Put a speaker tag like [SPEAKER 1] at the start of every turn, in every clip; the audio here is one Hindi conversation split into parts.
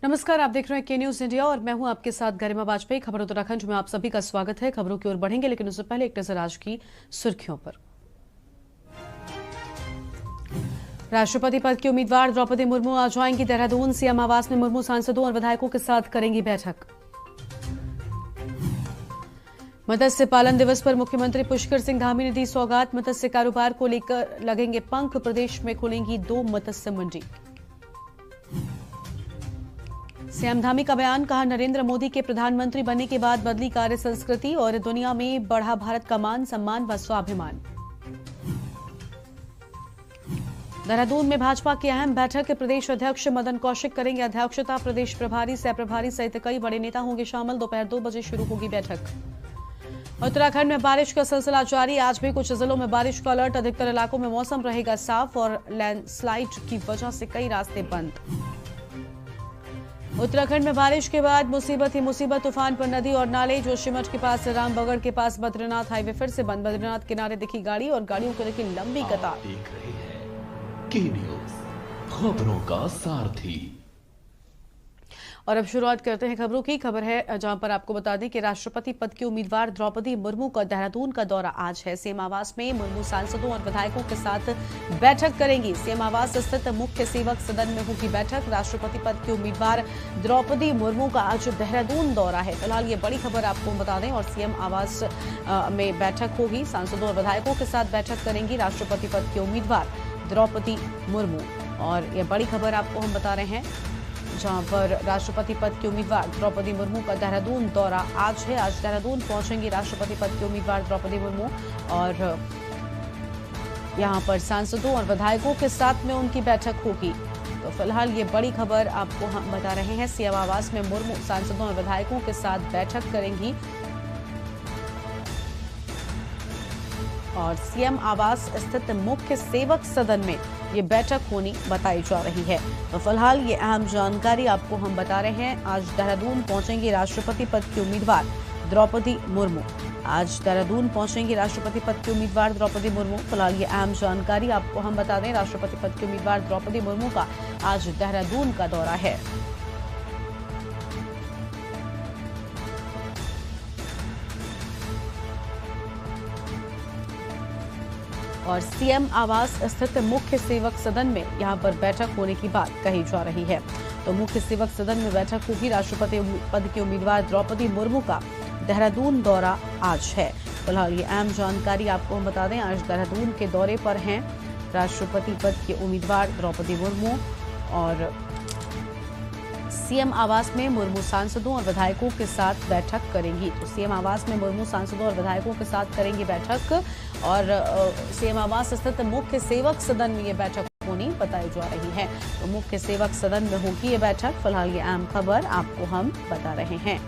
[SPEAKER 1] नमस्कार, आप देख रहे हैं के न्यूज इंडिया और मैं हूं आपके साथ गरिमा वाजपेयी। खबर उत्तराखंड में आप सभी का स्वागत है। खबरों की ओर बढ़ेंगे, लेकिन उससे पहले एक नजर आज की सुर्खियों पर। राष्ट्रपति पद की उम्मीदवार द्रौपदी मुर्मू आज आएंगी देहरादून। सीएम आवास में मुर्मू सांसदों और विधायकों के साथ करेंगी बैठक। मत्स्य पालन दिवस पर मुख्यमंत्री पुष्कर सिंह धामी ने दी सौगात। मत्स्य कारोबार को लेकर लगेंगे पंख। प्रदेश में खुलेंगी 2 मत्स्य मंडी। सीएम धामी का बयान, कहा नरेंद्र मोदी के प्रधानमंत्री बनने के बाद बदली कार्य संस्कृति और दुनिया में बढ़ा भारत का मान सम्मान व स्वाभिमान। देहरादून में भाजपा की अहम बैठक। प्रदेश अध्यक्ष मदन कौशिक करेंगे अध्यक्षता। प्रदेश प्रभारी, सह प्रभारी सहित कई बड़े नेता होंगे शामिल। दोपहर 2 बजे शुरू होगी बैठक। उत्तराखंड में बारिश का सिलसिला जारी। आज भी कुछ जिलों में बारिश का अलर्ट। अधिकतर इलाकों में मौसम रहेगा साफ और लैंडस्लाइड की वजह से कई रास्ते बंद। उत्तराखंड में बारिश के बाद मुसीबत ही मुसीबत। तूफान पर नदी और नाले। जोशीमठ के पास रामबगड़ के पास बद्रीनाथ हाईवे फिर से बंद। बद्रीनाथ किनारे दिखी गाड़ी और गाड़ियों को देखी लंबी कतार।
[SPEAKER 2] देख रहे हैं के न्यूज, खबरों का सारथी।
[SPEAKER 1] और अब शुरुआत करते हैं खबरों की। खबर है जहां पर आपको बता दें कि राष्ट्रपति पद की उम्मीदवार द्रौपदी मुर्मू का देहरादून का दौरा आज है। सीएम आवास में मुर्मू सांसदों और विधायकों के साथ बैठक करेंगी। सीएम आवास स्थित मुख्य सेवक सदन में होगी बैठक। राष्ट्रपति पद की उम्मीदवार द्रौपदी मुर्मू का आज देहरादून दौरा है। फिलहाल ये बड़ी खबर आपको बता दें। और सीएम आवास में बैठक होगी। सांसदों और विधायकों के साथ बैठक करेंगी राष्ट्रपति पद की उम्मीदवार द्रौपदी मुर्मू। और ये बड़ी खबर आपको हम बता रहे हैं, जहां पर राष्ट्रपति पद की उम्मीदवार द्रौपदी मुर्मू का देहरादून दौरा आज है। आज देहरादून पहुंचेंगी राष्ट्रपति पद की उम्मीदवार द्रौपदी मुर्मू और यहां पर सांसदों और विधायकों के साथ में उनकी बैठक होगी। तो फिलहाल ये बड़ी खबर आपको हम बता रहे हैं। सीएम आवास में मुर्मू सांसदों और विधायकों के साथ बैठक करेंगी और सीएम आवास स्थित मुख्य सेवक सदन में ये बैठक होनी बताई जा रही है। तो फिलहाल ये अहम जानकारी आपको हम बता रहे हैं। आज देहरादून पहुंचेंगी राष्ट्रपति पद की उम्मीदवार द्रौपदी मुर्मू। आज देहरादून पहुंचेंगी राष्ट्रपति पद की उम्मीदवार द्रौपदी मुर्मू। फिलहाल ये अहम जानकारी आपको हम बता दें। राष्ट्रपति पद की उम्मीदवार द्रौपदी मुर्मू का आज देहरादून का दौरा है। और सीएम आवास स्थित मुख्य सेवक सदन में यहां पर बैठक होने की बात कही जा रही है। तो मुख्य सेवक सदन में बैठक होगी। राष्ट्रपति पद की उम्मीदवार द्रौपदी मुर्मू का देहरादून दौरा आज है। फिलहाल ये अहम जानकारी आपको हम बता दें। आज देहरादून के दौरे पर हैं राष्ट्रपति पद की उम्मीदवार द्रौपदी मुर्मू और सीएम आवास में मुर्मू सांसदों और विधायकों के साथ बैठक करेंगी। तो सीएम आवास में मुर्मू सांसदों और विधायकों के साथ करेंगी बैठक और सीएम आवास स्थित मुख्य सेवक सदन में ये बैठक होनी बताई जा रही है। तो मुख्य सेवक सदन में होगी ये बैठक। फिलहाल ये अहम खबर आपको हम बता रहे हैं।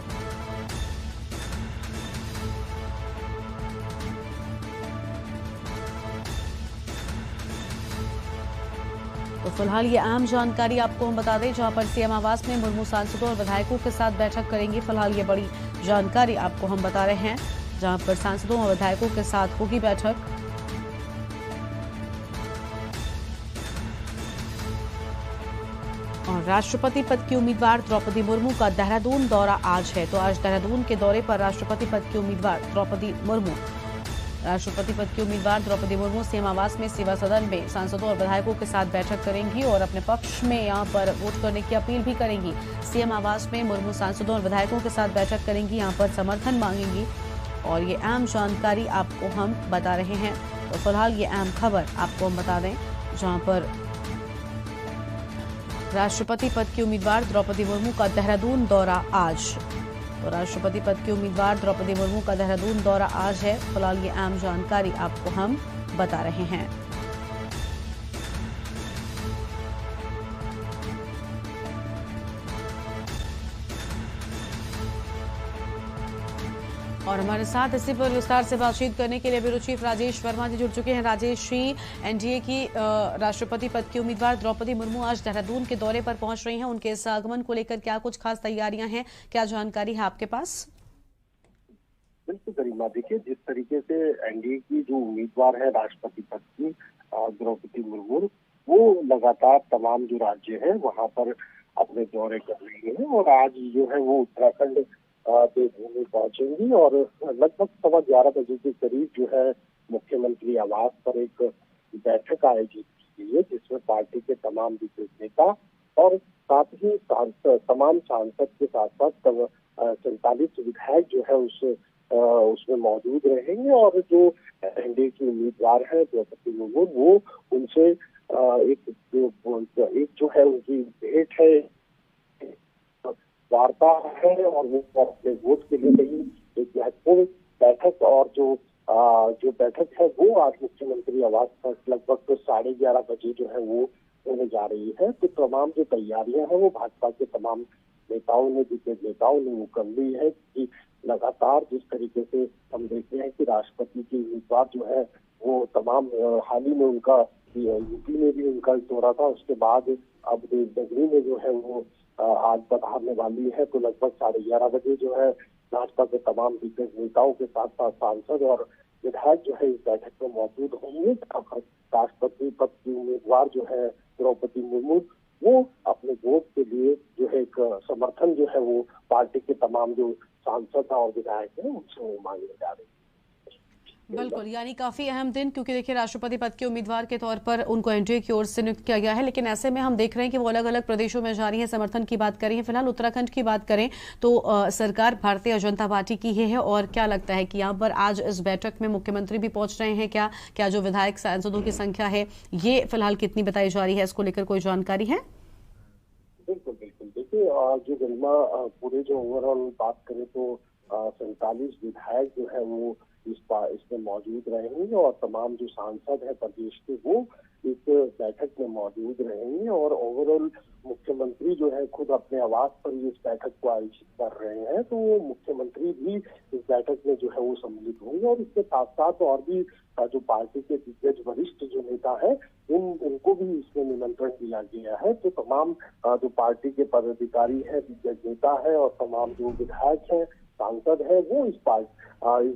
[SPEAKER 1] तो फिलहाल ये अहम जानकारी आपको हम बता दें, जहां पर सीएम आवास में मुर्मू सांसदों और विधायकों के साथ बैठक करेंगी। फिलहाल ये बड़ी जानकारी आपको हम बता रहे हैं, जहां पर सांसदों और विधायकों के साथ होगी बैठक। और राष्ट्रपति पद की उम्मीदवार द्रौपदी मुर्मू का देहरादून दौरा आज है। तो आज देहरादून के दौरे पर राष्ट्रपति पद की उम्मीदवार द्रौपदी मुर्मू सीएम आवास में सेवा सदन में सांसदों और विधायकों के साथ बैठक करेंगी और अपने पक्ष में यहां पर वोट करने की अपील भी करेंगी। सीएम आवास में मुर्मू सांसदों और विधायकों के साथ बैठक करेंगी, यहां पर समर्थन मांगेंगी। और ये अहम जानकारी आपको हम बता रहे हैं। तो फिलहाल ये अहम खबर आपको हम बता दें, जहां पर राष्ट्रपति पद की उम्मीदवार द्रौपदी मुर्मू का देहरादून दौरा आज। तो राष्ट्रपति पद की उम्मीदवार द्रौपदी मुर्मू का देहरादून दौरा आज है। फिलहाल ये अहम जानकारी आपको हम बता रहे हैं। और हमारे साथ इसी पर विस्तार से बातचीत करने के लिए ब्यूरो चीफ राजेश वर्मा जी जुड़ चुके हैं। राजेश जी, एनडीए की राष्ट्रपति पद की उम्मीदवार द्रौपदी मुर्मू आज देहरादून के दौरे पर पहुंच रही हैं। उनके इस आगमन को लेकर क्या कुछ खास तैयारियां हैं, क्या जानकारी है आपके पास?
[SPEAKER 3] बिल्कुल गरिमा, देखिए जिस तरीके से एनडीए की जो उम्मीदवार है राष्ट्रपति पद की द्रौपदी मुर्मू, वो लगातार तमाम जो राज्य है वहां पर अपने दौरे कर रही है और आज जो है वो उत्तराखंड देवभूमि पहुंचेंगी और लगभग 11:15 बजे के करीब जो है मुख्यमंत्री आवास पर एक बैठक आयोजित की गई है जिसमें पार्टी के तमाम दिग्गज नेता और साथ ही तमाम सांसद के साथ साथ 47 विधायक जो है उसमें मौजूद रहेंगे और जो एनडीए की उम्मीदवार है द्रौपदी मुर्मू वो उनसे एक जो है उनकी भेंट है, वार्ता है और वो अपने वोट के लिए कहीं एक महत्वपूर्ण बैठक और जो बैठक है वो आज मुख्यमंत्री आवास पर लगभग 11:30 बजे जो है वो होने जा रही है। तो तमाम जो तैयारियां हैं वो भाजपा के तमाम नेताओं ने, दिग्गज नेताओं ने वो कर ली है कि लगातार जिस तरीके से हम देखते हैं कि राष्ट्रपति की उम्मीदवार जो है वो तमाम हाल ही में उनका यूपी में भी उनका दौरा था, उसके बाद अब देवनगरी में जो है वो आज पधारने वाली है। तो लगभग 11:30 बजे जो है भाजपा के तमाम दिग्गज नेताओं के साथ साथ सांसद और विधायक जो है इस बैठक में मौजूद होंगे। राष्ट्रपति पद की उम्मीदवार जो है द्रौपदी मुर्मू वो अपने वोट के लिए जो है एक समर्थन जो है वो पार्टी के तमाम जो सांसद और विधायक हैं उनसे वो मांगने जा रही है।
[SPEAKER 1] बिल्कुल, यानी काफी अहम दिन, क्योंकि देखिए राष्ट्रपति पद के उम्मीदवार के तौर पर उनको एनडीए की ओर से नियुक्त किया गया है, लेकिन ऐसे में हम देख रहे हैं कि वो अलग अलग प्रदेशों में जा रही है। समर्थन की बात करें, फिलहाल उत्तराखंड की बात करें तो सरकार भारतीय जनता पार्टी की ही है। और क्या लगता है कि यहाँ पर आज इस बैठक में मुख्यमंत्री भी पहुंच रहे हैं क्या? क्या जो विधायक सांसदों की संख्या है ये फिलहाल कितनी बताई जा रही है, इसको लेकर कोई जानकारी है?
[SPEAKER 3] बिल्कुल बिल्कुल, देखिए जो गरिमा पूरे जो ओवरऑल बात करें तो 47 विधायक जो है वो इसमें मौजूद रहेंगे और तमाम जो सांसद है प्रदेश के वो इस बैठक में मौजूद रहेंगे और ओवरऑल मुख्यमंत्री जो है खुद अपने आवास पर ही इस बैठक को आयोजित कर रहे हैं। तो वो मुख्यमंत्री भी इस बैठक में जो है वो सम्मिलित होंगे और इसके साथ साथ और भी जो पार्टी के दिग्गज वरिष्ठ जो नेता है उनको भी इसमें निमंत्रण दिया गया है। तो तमाम जो पार्टी के पदाधिकारी है, दिग्गज नेता है और तमाम जो विधायक है, सांसद है वो इस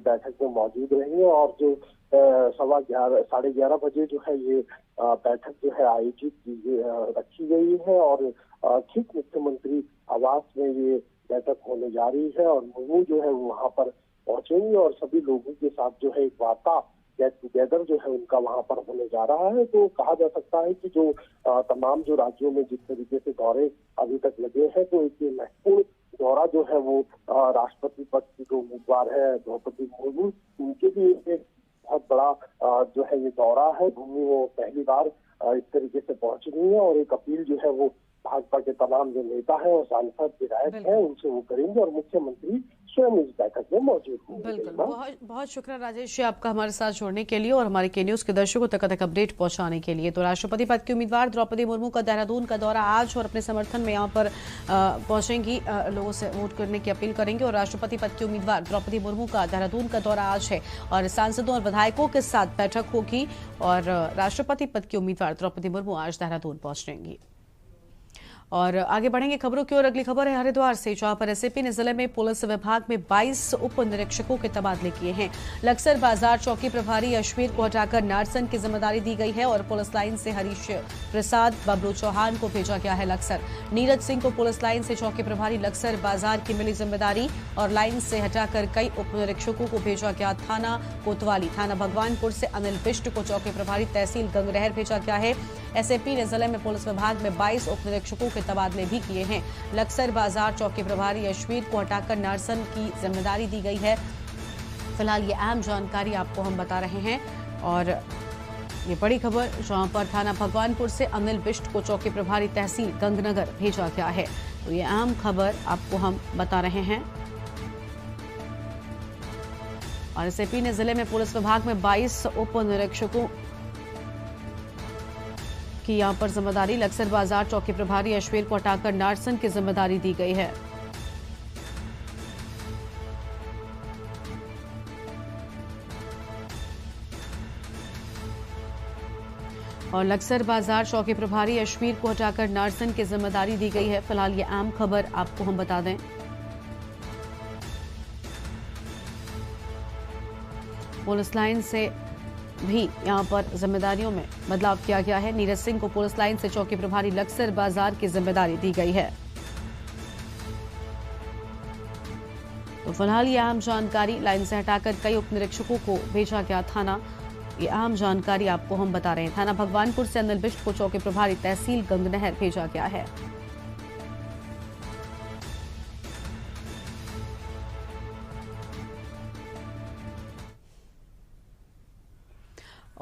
[SPEAKER 3] बैठक में मौजूद रहेंगे और जो 11:30 जो है ये बैठक जो है आयोजित रखी गई है और ठीक मुख्यमंत्री आवास में ये बैठक होने जा रही है और मुर्मू जो है वो वहाँ पर पहुंचेंगे और सभी लोगों के साथ जो है एक वार्ता गेट टुगेदर जो है उनका वहाँ पर होने जा रहा है। तो कहा जा सकता है कि जो तमाम जो राज्यों में जिस तरीके से दौरे अभी तक लगे हैं तो एक महत्वपूर्ण दौरा जो है वो राष्ट्रपति पद की जो उम्मीदवार है द्रौपदी मुर्मू उनके भी एक बहुत बड़ा जो है ये दौरा है। भूमि वो पहली बार इस तरीके से पहुंच रही है और एक अपील जो है वो भाजपा के तमाम जो नेता हैं और सांसद विधायक हैं उनसे वो करेंगे और मुख्यमंत्री स्वयं इस बैठक में मौजूद होंगे।
[SPEAKER 1] बिल्कुल, बहुत बहुत शुक्रिया राजेश जी आपका हमारे साथ जुड़ने के लिए और हमारे के न्यूज के दर्शकों तक अपडेट पहुंचाने के लिए। तो राष्ट्रपति पद की उम्मीदवार द्रौपदी मुर्मू का देहरादून का दौरा आज और अपने समर्थन में यहाँ पर पहुंचेंगी, लोगों से वोट करने की अपील करेंगे। और राष्ट्रपति पद की उम्मीदवार द्रौपदी मुर्मू का देहरादून का दौरा आज है और सांसदों और विधायकों के साथ बैठक होगी और राष्ट्रपति पद की उम्मीदवार द्रौपदी मुर्मू आज देहरादून पहुंचेंगी। और आगे बढ़ेंगे खबरों की ओर। अगली खबर है हरिद्वार से, जहां पर एसएपी ने जिले में पुलिस विभाग में 22 उप निरीक्षकों के तबादले किए हैं। लक्सर बाजार चौकी प्रभारी अश्वीर को हटाकर नारसन की जिम्मेदारी दी गई है और पुलिस लाइन से हरीश प्रसाद बबलू चौहान को भेजा गया है लक्सर। नीरज सिंह को पुलिस लाइन से चौकी प्रभारी लक्सर बाजार की मिली जिम्मेदारी और लाइन से हटाकर कई उप निरीक्षकों को भेजा गया थाना कोतवाली। थाना भगवानपुर से अनिल बिष्ट को चौकी प्रभारी तहसील गंगरहर भेजा गया है। एसएपी ने जिले में पुलिस विभाग में 22 उप निरीक्षकों के तबादले भी किए हैं। लक्सर बाजार चौकी प्रभारी अश्वीर को हटाकर नारसन की जिम्मेदारी दी गई है। फिलहाल ये अहम जानकारी आपको हम बता रहे हैं और ये बड़ी खबर जहां पर थाना भगवानपुर से अनिल बिष्ट को चौकी प्रभारी तहसील गंगनगर भेजा गया है। तो ये अहम खबर आपको हम बता रहे हैं और एसएपी ने जिले में पुलिस विभाग में 22 उप निरीक्षकों की यहां पर जिम्मेदारी लक्सर बाजार चौकी प्रभारी अश्वीर को हटाकर नारसन की जिम्मेदारी दी गई है। और लक्सर बाजार चौकी प्रभारी अश्वीर को हटाकर नारसन की जिम्मेदारी दी गई है। फिलहाल ये अहम खबर आपको हम बता दें। पुलिस लाइन से भी यहां पर जिम्मेदारियों में बदलाव किया गया है। नीरज सिंह को पुलिस लाइन से चौकी प्रभारी लक्सर बाजार की जिम्मेदारी दी गई है। तो फिलहाल ये अहम जानकारी लाइन से हटाकर कई उप निरीक्षकों को भेजा गया थाना। ये अहम जानकारी आपको हम बता रहे हैं। थाना भगवानपुर से अनिल बिष्ट को चौकी प्रभारी तहसील गंगनहर भेजा गया है।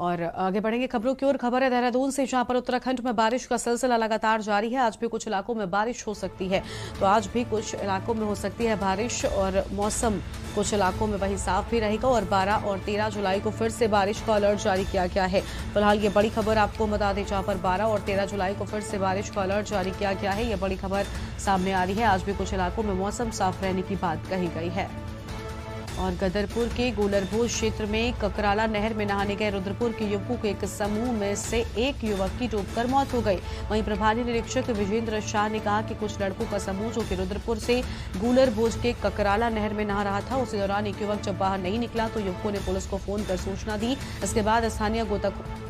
[SPEAKER 1] और आगे बढ़ेंगे खबरों की ओर। खबर है देहरादून से, जहां पर उत्तराखंड में बारिश का सिलसिला लगातार जारी है। आज भी कुछ इलाकों में बारिश हो सकती है, तो आज भी कुछ इलाकों में हो सकती है बारिश और मौसम कुछ इलाकों में वही साफ भी रहेगा। और 12 और 13 जुलाई को फिर से बारिश का अलर्ट जारी किया गया है। फिलहाल ये बड़ी खबर आपको बता दें, जहां पर 12 और 13 जुलाई को फिर से बारिश का अलर्ट जारी किया गया है। ये बड़ी खबर सामने आ रही है। आज भी कुछ इलाकों में मौसम साफ रहने की बात कही गई है। और गदरपुर के गोलरभोज क्षेत्र में ककराला नहर में नहाने गए रुद्रपुर के युवकों के एक समूह में से एक युवक की डूबकर मौत हो गई। वहीं प्रभारी निरीक्षक विजेंद्र शाह ने कहा कि कुछ लड़कों का समूह जो कि रुद्रपुर से गोलरभोज के ककराला नहर में नहा रहा था, उसी दौरान एक युवक जब बाहर नहीं निकला तो युवकों ने पुलिस को फोन कर सूचना दी। इसके बाद स्थानीय गोताखोर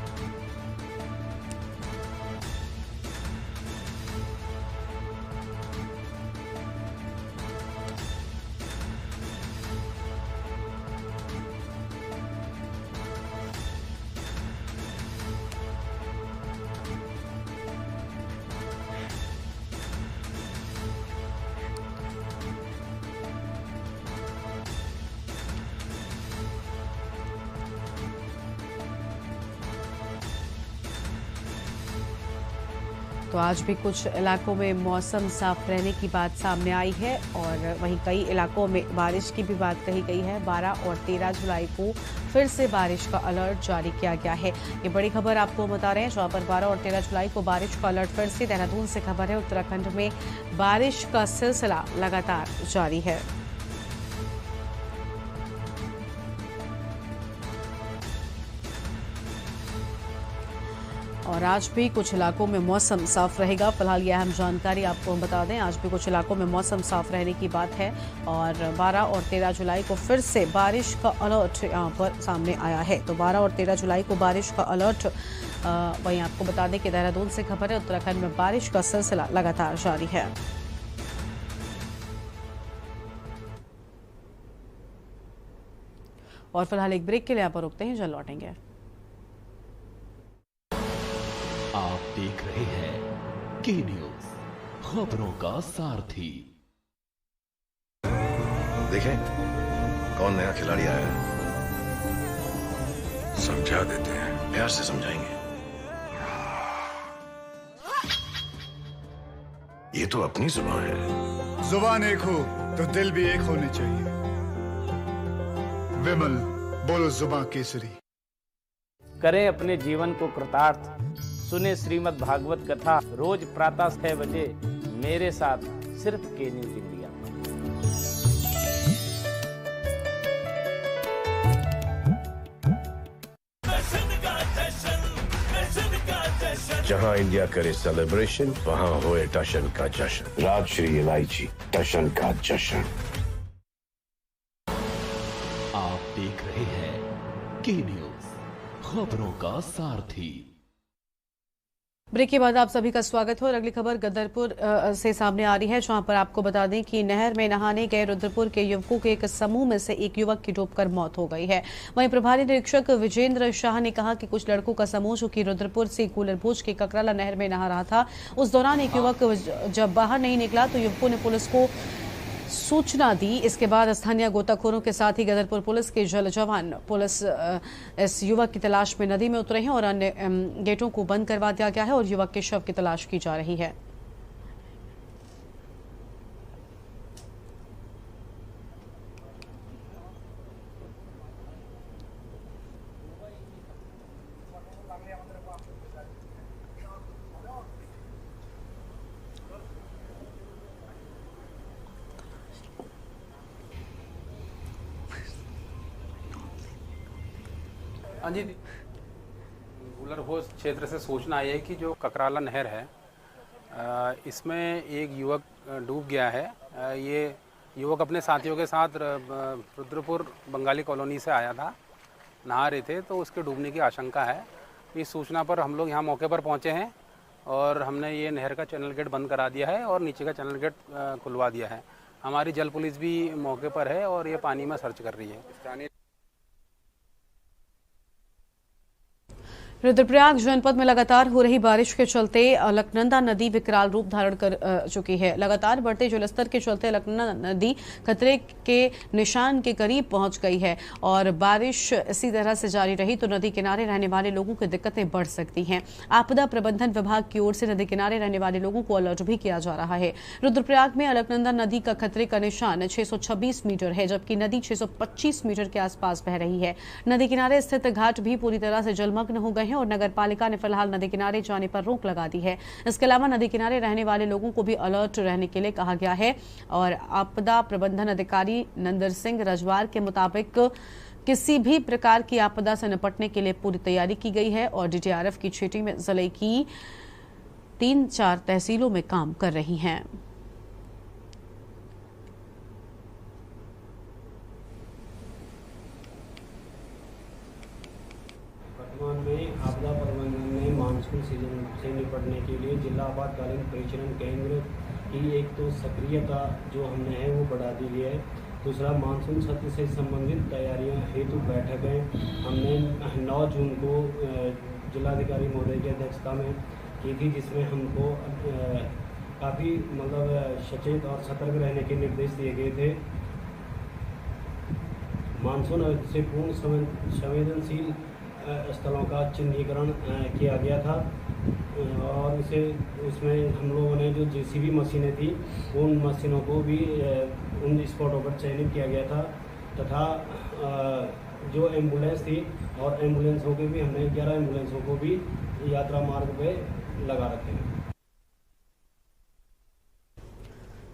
[SPEAKER 1] तो आज भी कुछ इलाकों में मौसम साफ रहने की बात सामने आई है। और वहीं कई इलाकों में बारिश की भी बात कही गई है। 12 और 13 जुलाई को फिर से बारिश का अलर्ट जारी किया गया है। ये बड़ी खबर आपको बता रहे हैं, जहां पर 12 और 13 जुलाई को बारिश का अलर्ट फिर से। देहरादून से खबर है, उत्तराखंड में बारिश का सिलसिला लगातार जारी है। और आज भी कुछ इलाकों में मौसम साफ रहेगा। फिलहाल यह अहम जानकारी आपको हम बता दें, आज भी कुछ इलाकों में मौसम साफ रहने की बात है। और 12 और 13 जुलाई को फिर से बारिश का अलर्ट यहां पर सामने आया है। तो 12 और 13 जुलाई को बारिश का अलर्ट। वहीं आपको बता दें कि देहरादून से खबर है, उत्तराखंड में बारिश का सिलसिला लगातार जारी है। और फिलहाल एक ब्रेक के लिए यहाँ पर रुकते हैं, जल्द लौटेंगे।
[SPEAKER 2] आप देख रहे हैं के न्यूज, खबरों का सारथी।
[SPEAKER 4] देखें कौन नया खिलाड़ी आया है, समझा देते हैं, प्यार से समझाएंगे। ये तो अपनी जुबान है।
[SPEAKER 5] जुबान एक हो तो दिल भी एक होने चाहिए। विमल बोलो जुबान केसरी।
[SPEAKER 6] करें अपने जीवन को कृतार्थ, सुने श्रीमद् भागवत कथा रोज प्रातः 6 बजे मेरे साथ सिर्फ के न्यूज इंडिया।
[SPEAKER 4] जहां इंडिया करे सेलिब्रेशन, वहां होए टशन का जश्न। राजश्री इलायची टशन का जश्न।
[SPEAKER 2] आप देख रहे हैं के न्यूज, खबरों का सारथी।
[SPEAKER 1] ब्रेक के बाद आप सभी का स्वागत है। और अगली खबर गदरपुर से सामने आ रही है, जहां पर आपको बता दें कि नहर में नहाने गए रुद्रपुर के युवकों के एक समूह में से एक युवक की डूबकर मौत हो गई है। वहीं प्रभारी निरीक्षक विजेंद्र शाह ने कहा कि कुछ लड़कों का समूह जो कि रुद्रपुर से गोलरभोज के ककराला नहर में नहा रहा था, उस दौरान एक युवक जब बाहर नहीं निकला तो युवकों ने पुलिस को सूचना दी। इसके बाद स्थानीय गोताखोरों के साथ ही गदरपुर पुलिस के जल जवान पुलिस इस युवक की तलाश में नदी में उतरे हैं और अन्य गेटों को बंद करवा दिया गया है और युवक के शव की तलाश की जा रही है।
[SPEAKER 7] हाँ जी, गोलरभोज क्षेत्र से सूचना आई है कि जो ककराला नहर है, इसमें एक युवक डूब गया है। ये युवक अपने साथियों के साथ रुद्रपुर बंगाली कॉलोनी से आया था नहा रहे थे तो उसके डूबने की आशंका है। इस सूचना पर हम लोग यहाँ मौके पर पहुँचे हैं और हमने ये नहर का चैनल गेट बंद करा दिया है और नीचे का चैनल गेट खुलवा दिया है। हमारी जल पुलिस भी मौके पर है और ये पानी में सर्च कर रही है।
[SPEAKER 1] रुद्रप्रयाग जनपद में लगातार हो रही बारिश के चलते अलकनंदा नदी विकराल रूप धारण कर चुकी है। लगातार बढ़ते जलस्तर के चलते अलकनंदा नदी खतरे के निशान के करीब पहुंच गई है और बारिश इसी तरह से जारी रही तो नदी किनारे रहने वाले लोगों की दिक्कतें बढ़ सकती हैं। आपदा प्रबंधन विभाग की ओर से नदी किनारे रहने वाले लोगों को अलर्ट भी किया जा रहा है। रुद्रप्रयाग में अलकनंदा नदी का खतरे का निशान 626 मीटर है, जबकि नदी 625 मीटर के आसपास बह रही है। नदी किनारे स्थित घाट भी पूरी तरह से जलमग्न हो गए और नगर पालिका ने फिलहाल नदी किनारे जाने पर रोक लगा दी है। इसके अलावा नदी किनारे रहने वाले लोगों को भी अलर्ट रहने के लिए कहा गया है और आपदा प्रबंधन अधिकारी नंदर सिंह रजवार के मुताबिक किसी भी प्रकार की आपदा से निपटने के लिए पूरी तैयारी की गई है और डीटीआरएफ की छेटी में जिले की 3-4 तहसीलों में काम कर रही हैं।
[SPEAKER 8] वर्तमान में आपदा प्रबंधन ने मानसून सीजन से निपटने के लिए जिला आपातकालीन परिचालन केंद्र की एक तो सक्रियता जो हमने है वो बढ़ा दी है। दूसरा, मानसून सत्र से संबंधित तैयारियों हेतु बैठकें हमने 9 जून को जिलाधिकारी महोदय की अध्यक्षता में की थी, जिसमें हमको काफ़ी सचेत और सतर्क रहने के निर्देश दिए गए थे। मानसून से पूर्ण संवेदनशील स्थलों का चिन्हीकरण किया गया था और उसमें हम लोगों ने जो जेसीबी मशीनें थी उन मशीनों को भी उन स्पॉटों पर चयनित किया गया था तथा जो एम्बुलेंस थी और एम्बुलेंसों के भी हमने 11 एम्बुलेंसों को भी यात्रा मार्ग पे लगा रखे हैं।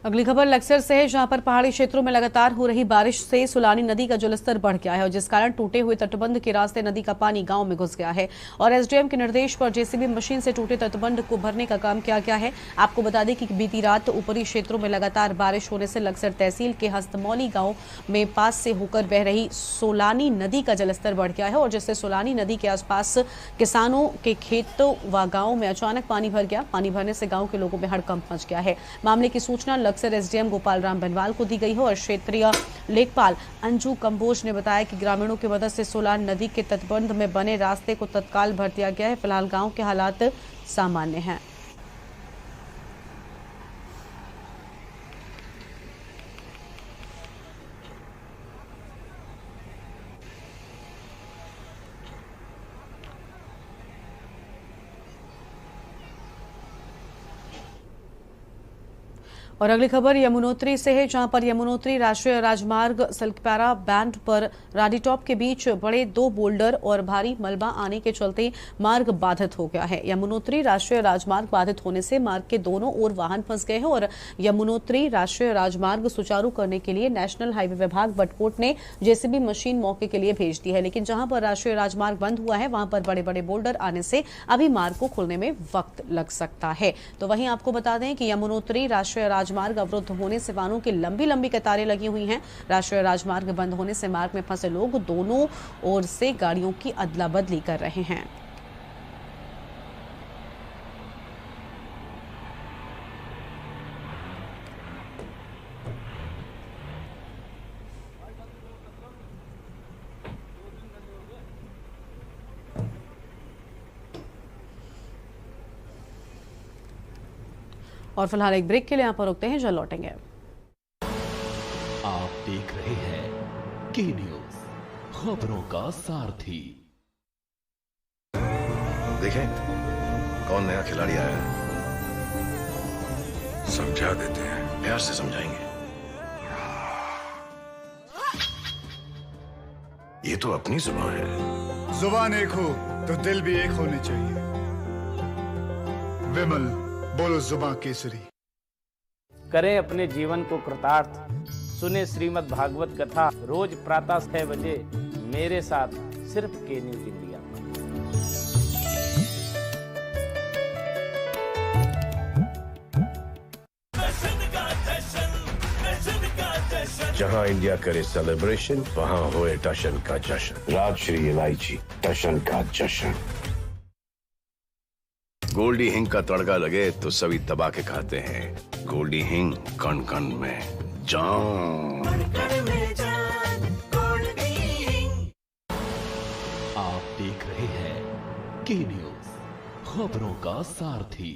[SPEAKER 1] अगली खबर लक्सर से है, जहां पर पहाड़ी क्षेत्रों में लगातार हो रही बारिश से सुलानी नदी का जलस्तर बढ़ गया है और जिस कारण टूटे हुए तटबंध के रास्ते नदी का पानी गांव में घुस गया है और एसडीएम के निर्देश पर जेसीबी मशीन से टूटे तटबंध को भरने का काम किया गया है। आपको बता दें कि बीती रात ऊपरी क्षेत्रों में लगातार बारिश होने से लक्सर तहसील के हस्तमौली गांव में पास से होकर बह रही सोलानी नदी का जलस्तर बढ़ गया है और जिससे सोलानी नदी के आसपास किसानों के खेतों व गांव में अचानक पानी भर गया। पानी भरने से गांव के लोगों में हड़कंप मच गया है। मामले की सूचना लक्सर एसडीएम गोपाल राम बनवाल को दी गई है और क्षेत्रीय लेखपाल अंजू कंबोज ने बताया कि ग्रामीणों की मदद से सोलान नदी के तटबंध में बने रास्ते को तत्काल भर दिया गया है। फिलहाल गांव के हालात सामान्य हैं। और अगली खबर यमुनोत्री से है, जहां पर यमुनोत्री राष्ट्रीय राजमार्ग सिल्कपैरा बैंड पर राडीटॉप के बीच बड़े 2 बोल्डर और भारी मलबा आने के चलते मार्ग बाधित हो गया है। यमुनोत्री राष्ट्रीय राजमार्ग बाधित होने से मार्ग के दोनों ओर वाहन फंस गए हैं और यमुनोत्री राष्ट्रीय राजमार्ग सुचारू करने के लिए नेशनल हाईवे विभाग बटकोट ने जेसीबी मशीन मौके के लिए भेज दी है, लेकिन जहां पर राष्ट्रीय राजमार्ग बंद हुआ है वहां पर बड़े बड़े बोल्डर आने से अभी मार्ग को खोलने में वक्त लग सकता है। तो वहीं आपको बता दें कि यमुनोत्री राष्ट्रीय राजमार्ग अवरुद्ध होने से वाहनों की लंबी लंबी कतारें लगी हुई हैं। राष्ट्रीय राजमार्ग बंद होने से मार्ग में फंसे लोग दोनों ओर से गाड़ियों की अदला बदली कर रहे हैं। और फिलहाल एक ब्रेक के लिए यहाँ पर रुकते हैं, जल्द लौटेंगे।
[SPEAKER 2] आप देख रहे हैं के न्यूज, खबरों का सारथी।
[SPEAKER 4] देखें कौन नया खिलाड़ी आया है, समझा देते हैं, प्यार से समझाएंगे। ये तो अपनी जुबान है।
[SPEAKER 5] जुबान एक हो तो दिल भी एक होने चाहिए। विमल बोलो जुबान केसरी।
[SPEAKER 6] करें अपने जीवन को कृतार्थ, सुने श्रीमद् भागवत कथा रोज प्रातः 6 बजे मेरे साथ सिर्फ के न्यूज इंडिया।
[SPEAKER 4] जहां इंडिया करे सेलिब्रेशन, वहां होए टशन का जश्न। राजश्री इलायची, टशन का जश्न। गोल्डी हिंग का तड़का लगे तो सभी दबा के खाते हैं। गोल्डी हिंग, कण कण में जान।
[SPEAKER 2] आप देख रहे हैं के न्यूज, खबरों का सारथी।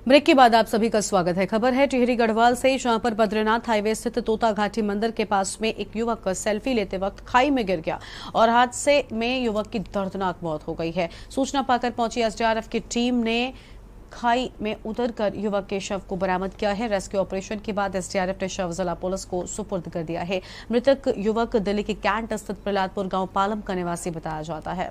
[SPEAKER 1] ब्रेक के बाद आप सभी का स्वागत है। खबर है टिहरी गढ़वाल से, जहां पर बद्रीनाथ हाईवे स्थित तोता घाटी मंदिर के पास में एक युवक सेल्फी लेते वक्त खाई में गिर गया और हादसे में युवक की दर्दनाक मौत हो गई है। सूचना पाकर पहुंची एसडीआरएफ की टीम ने खाई में उतरकर युवक के शव को बरामद किया है। रेस्क्यू ऑपरेशन के बाद एसडीआरएफ ने शव जिला पुलिस को सुपुर्द कर दिया है। मृतक युवक दिल्ली के कैंट स्थित प्रहलादपुर गांव पालम का निवासी बताया जाता है।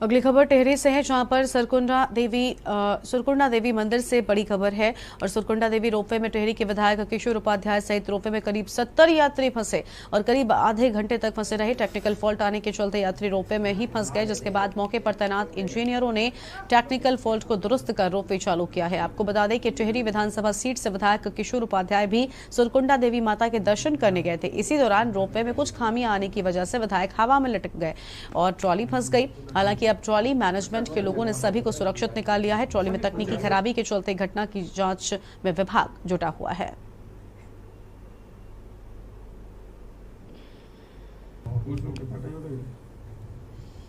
[SPEAKER 1] अगली खबर टिहरी से है, जहां पर सुरकुंडा देवी मंदिर से बड़ी खबर है। और सुरकुंडा देवी रोपवे में टिहरी के विधायक किशोर उपाध्याय सहित रोपवे में करीब 70 यात्री फंसे और करीब आधे घंटे तक फंसे रहे। टेक्निकल फॉल्ट आने के चलते यात्री रोपवे में ही फंस गए, जिसके बाद मौके पर तैनात इंजीनियरों ने टेक्निकल फॉल्ट को दुरुस्त कर रोपवे चालू किया है। आपको बता दें कि टिहरी विधानसभा सीट से विधायक किशोर उपाध्याय भी सुरकुंडा देवी माता के दर्शन करने गए थे। इसी दौरान रोपवे में कुछ खामियां आने की वजह से विधायक हवा में लटक गए और ट्रॉली फंस गई। हालांकि अब ट्रॉली मैनेजमेंट के लोगों ने सभी को सुरक्षित निकाल लिया है। ट्रॉली में तकनीकी खराबी के चलते घटना की जांच में विभाग जुटा हुआ है।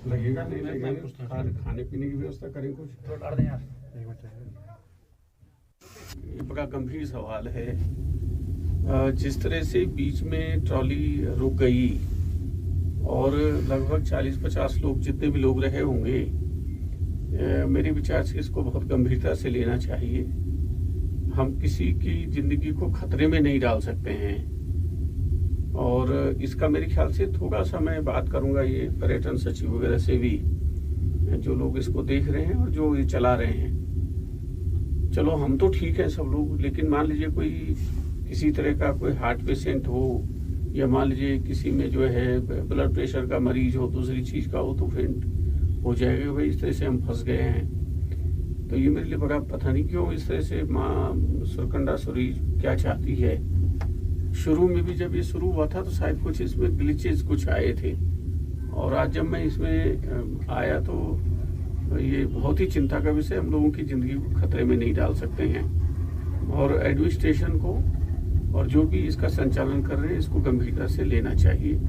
[SPEAKER 9] लगेगा नहीं लगेगा, खाने पीने की व्यवस्था करें कुछ। ये बड़ा गंभीर सवाल है। जिस तरह से बीच में ट्रॉली रुक गई और लगभग 40-50 लोग जितने भी लोग रहे होंगे, मेरे विचार से इसको बहुत गंभीरता से लेना चाहिए। हम किसी की जिंदगी को खतरे में नहीं डाल सकते हैं और इसका मेरे ख्याल से थोड़ा सा मैं बात करूंगा ये पर्यटन सचिव वगैरह से भी, जो लोग इसको देख रहे हैं और जो ये चला रहे हैं। चलो हम तो ठीक है सब लोग, लेकिन मान लीजिए कोई किसी तरह का कोई हार्ट पेशेंट हो या मान लीजिए किसी में जो है ब्लड प्रेशर का मरीज हो, दूसरी चीज का हो, तो फिर हो जाएगा भाई इस तरह से हम फंस गए हैं। तो ये मेरे लिए बड़ा पता नहीं क्यों इस तरह से माँ सुरकुंडा सूरी क्या चाहती है। शुरू में भी जब ये शुरू हुआ था तो शायद कुछ इसमें ग्लिचेस कुछ आए थे और आज जब मैं इसमें आया तो ये बहुत ही चिंता का विषय। हम लोगों की जिंदगी को खतरे में नहीं डाल सकते हैं और एडमिनिस्ट्रेशन को और जो भी इसका संचालन कर रहे हैं इसको गंभीरता से लेना चाहिए।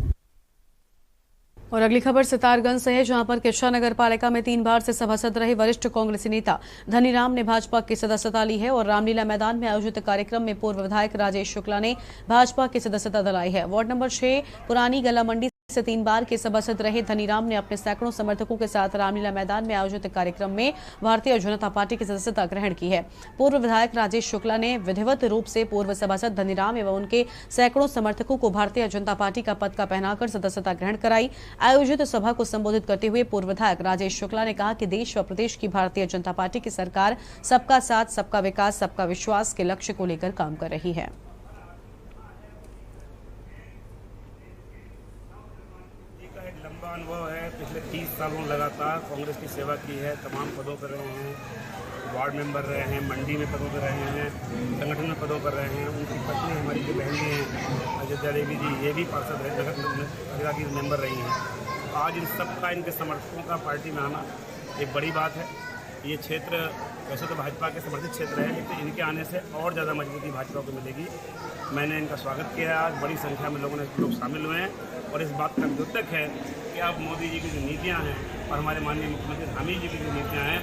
[SPEAKER 1] और अगली खबर सितारगंज से है, जहां पर किच्छा नगर पालिका में 3 बार से सभासद रहे वरिष्ठ कांग्रेसी नेता धनीराम ने भाजपा की सदस्यता ली है और रामलीला मैदान में आयोजित कार्यक्रम में पूर्व विधायक राजेश शुक्ला ने भाजपा की सदस्यता दिलाई है। वार्ड नंबर 6 पुरानी गला मंडी से 3 बार के सभासद रहे धनीराम ने अपने सैकड़ों समर्थकों के साथ रामलीला मैदान में आयोजित कार्यक्रम में भारतीय जनता पार्टी की सदस्यता ग्रहण की है। पूर्व विधायक राजेश शुक्ला ने विधिवत रूप से पूर्व सभासद धनीराम एवं उनके सैकड़ों समर्थकों को भारतीय जनता पार्टी का पदका पहनाकर सदस्यता ग्रहण कराई। आयोजित सभा को संबोधित करते हुए पूर्व विधायक राजेश शुक्ला ने कहा कि देश व प्रदेश की भारतीय जनता पार्टी की सरकार सबका साथ, सबका विकास, सबका विश्वास के लक्ष्य को लेकर काम कर रही है।
[SPEAKER 10] अनुभव है, पिछले 30 सालों लगातार कांग्रेस की सेवा की है। तमाम पदों पर रहे हैं, वार्ड मेंबर रहे हैं, मंडी में पदों पर रहे हैं, संगठन में पदों पर रहे हैं। उनकी पत्नी हमारी जो बहन जी हैं अयोध्या देवी जी, ये भी पार्षद नगर की मेंबर रही हैं। आज इन सबका, इनके समर्थकों का पार्टी में आना एक बड़ी बात है। ये क्षेत्र वैसे तो भाजपा के समर्थित क्षेत्र है, लेकिन इनके आने से और ज़्यादा मजबूती भाजपा को मिलेगी। मैंने इनका स्वागत किया है। आज बड़ी संख्या में लोग शामिल हुए हैं और इस बात का द्योतक है कि अब मोदी जी की जो नीतियां हैं और हमारे माननीय मुख्यमंत्री धामी जी की जो नीतियां हैं।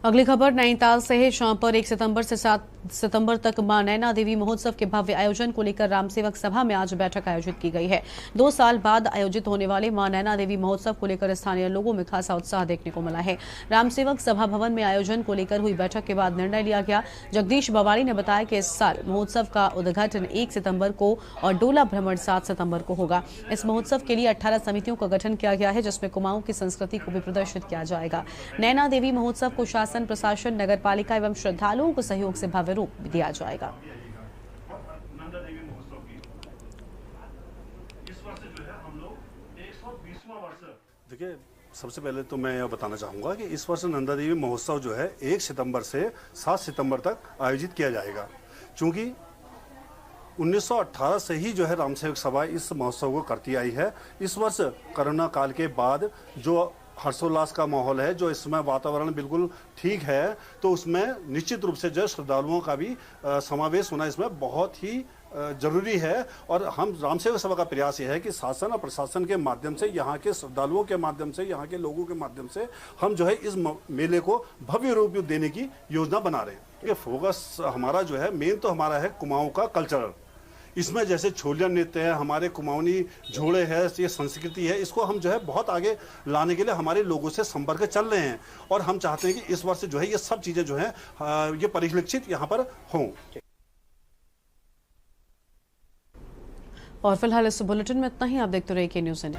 [SPEAKER 1] अगली खबर नैनीताल से है। शाम पर 1 सितंबर से 7 सितंबर तक मां नैना देवी महोत्सव के भव्य आयोजन को लेकर रामसेवक सभा में आज बैठक आयोजित की गई है। 2 साल बाद आयोजित होने वाले मां नैना देवी महोत्सव को लेकर स्थानीय लोगों में खासा उत्साह देखने को मिला है। रामसेवक सभा भवन में आयोजन को लेकर हुई बैठक के बाद निर्णय लिया गया। जगदीश बवाड़ी ने बताया कि इस साल महोत्सव का उद्घाटन 1 सितंबर को और डोला भ्रमण 7 सितंबर को होगा। इस महोत्सव के लिए 18 समितियों का गठन किया गया है, जिसमें कुमाऊं की संस्कृति को भी प्रदर्शित किया जाएगा। नैना देवी महोत्सव को शासन, प्रशासन, नगर पालिका एवं श्रद्धालुओं को सहयोग से भव्य रूप दिया जाएगा।
[SPEAKER 11] देखिए, सबसे पहले तो मैं यह बताना चाहूँगा कि इस वर्ष नंदा देवी महोत्सव जो है 1 सितंबर से 7 सितंबर तक आयोजित किया जाएगा। चूँकि 1918 से ही जो है रामसेवक सभा इस महोत्सव को करती आई है। इस वर्ष कोरोना काल के बाद जो हर्षोल्लास का माहौल है, जो इस समय वातावरण बिल्कुल ठीक है, तो उसमें निश्चित रूप से जो श्रद्धालुओं का भी समावेश होना इसमें बहुत ही जरूरी है। और हम रामसेवक सभा का प्रयास ये है कि शासन और प्रशासन के माध्यम से, यहाँ के श्रद्धालुओं के माध्यम से, यहाँ के लोगों के माध्यम से हम जो है इस मेले को भव्य रूप देने की योजना बना रहे हैं। ये फोकस हमारा जो है मेन तो हमारा है कुमाऊं का कल्चरल। इसमें जैसे छोलिया नृत्य है, हमारे कुमाऊनी झोड़े है, ये संस्कृति है, इसको हम जो है बहुत आगे लाने के लिए हमारे लोगों से संपर्क चल रहे हैं। और हम चाहते हैं कि इस वर्ष जो है ये सब चीज़ें जो है ये परिलक्षित यहाँ पर हों।
[SPEAKER 1] और फिलहाल इस बुलेटिन में इतना ही। आप देखते रहिए के न्यूज़ इंडिया।